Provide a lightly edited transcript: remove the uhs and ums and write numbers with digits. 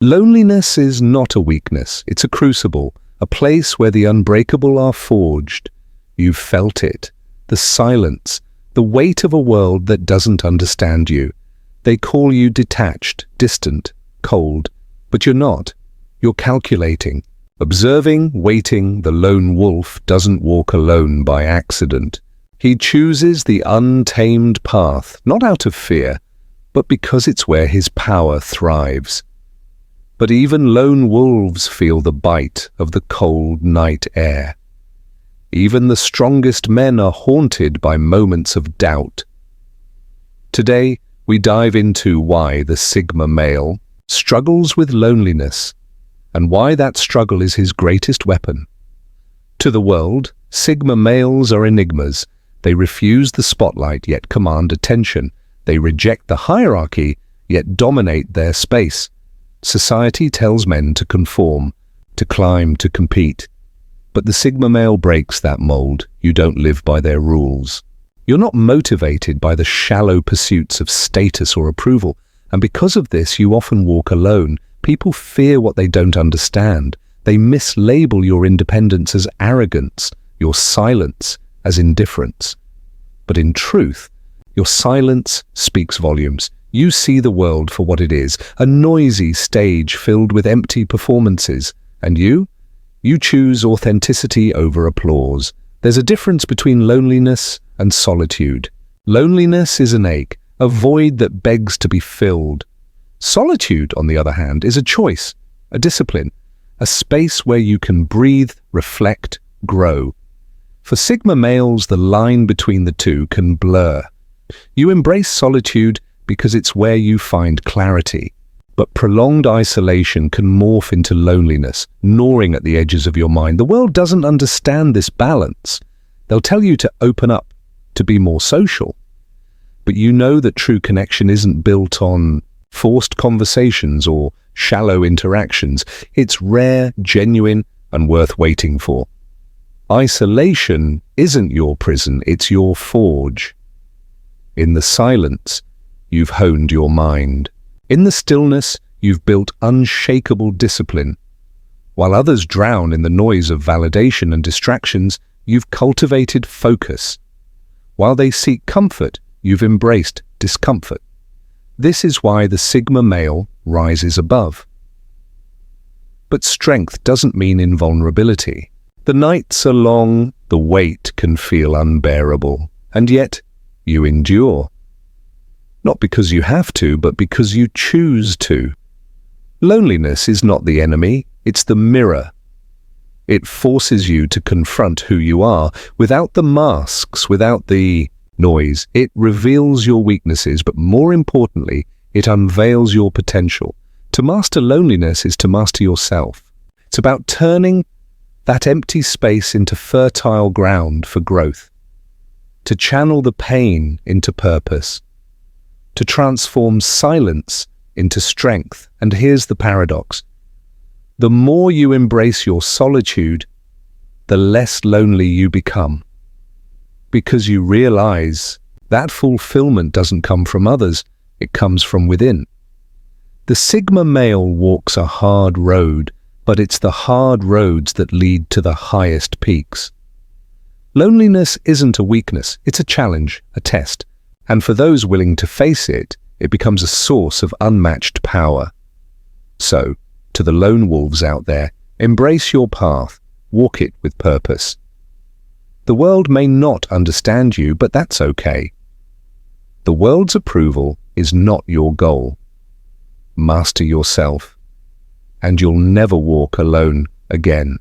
Loneliness is not a weakness, it's a crucible, a place where the unbreakable are forged. You've felt it, the silence, the weight of a world that doesn't understand you. They call you detached, distant, cold, but you're not. You're calculating. Observing, waiting, the lone wolf doesn't walk alone by accident. He chooses the untamed path, not out of fear, but because it's where his power thrives. But even lone wolves feel the bite of the cold night air. Even the strongest men are haunted by moments of doubt. Today, we dive into why the Sigma male struggles with loneliness, and why that struggle is his greatest weapon. To the world, Sigma males are enigmas. They refuse the spotlight, yet command attention. They reject the hierarchy, yet dominate their space. Society tells men to conform, to climb, to compete. But the Sigma male breaks that mold. You don't live by their rules. You're not motivated by the shallow pursuits of status or approval, and because of this you often walk alone. People fear what they don't understand. They mislabel your independence as arrogance, your silence as indifference. But in truth, your silence speaks volumes. You see the world for what it is, a noisy stage filled with empty performances. And you choose authenticity over applause. There's a difference between loneliness and solitude. Loneliness is an ache, a void that begs to be filled. Solitude, on the other hand, is a choice, a discipline, a space where you can breathe, reflect, grow. For Sigma males, the line between the two can blur. You embrace solitude because it's where you find clarity. But prolonged isolation can morph into loneliness, gnawing at the edges of your mind. The world doesn't understand this balance. They'll tell you to open up, to be more social. But you know that true connection isn't built on forced conversations or shallow interactions. It's rare, genuine, and worth waiting for. Isolation isn't your prison, it's your forge. In the silence, you've honed your mind. In the stillness, you've built unshakable discipline. While others drown in the noise of validation and distractions, you've cultivated focus. While they seek comfort, you've embraced discomfort. This is why the Sigma male rises above. But strength doesn't mean invulnerability. The nights are long, the weight can feel unbearable, and yet you endure. Not because you have to, but because you choose to. Loneliness is not the enemy, it's the mirror. It forces you to confront who you are, without the masks, without the noise. It reveals your weaknesses, but more importantly, it unveils your potential. To master loneliness is to master yourself. It's about turning that empty space into fertile ground for growth. To channel the pain into purpose. To transform silence into strength. And here's the paradox. The more you embrace your solitude, the less lonely you become. Because you realize that fulfillment doesn't come from others, it comes from within. The Sigma male walks a hard road, but it's the hard roads that lead to the highest peaks. Loneliness isn't a weakness, it's a challenge, a test. And for those willing to face it, it becomes a source of unmatched power. So, to the lone wolves out there, embrace your path, walk it with purpose. The world may not understand you, but that's okay. The world's approval is not your goal. Master yourself, and you'll never walk alone again.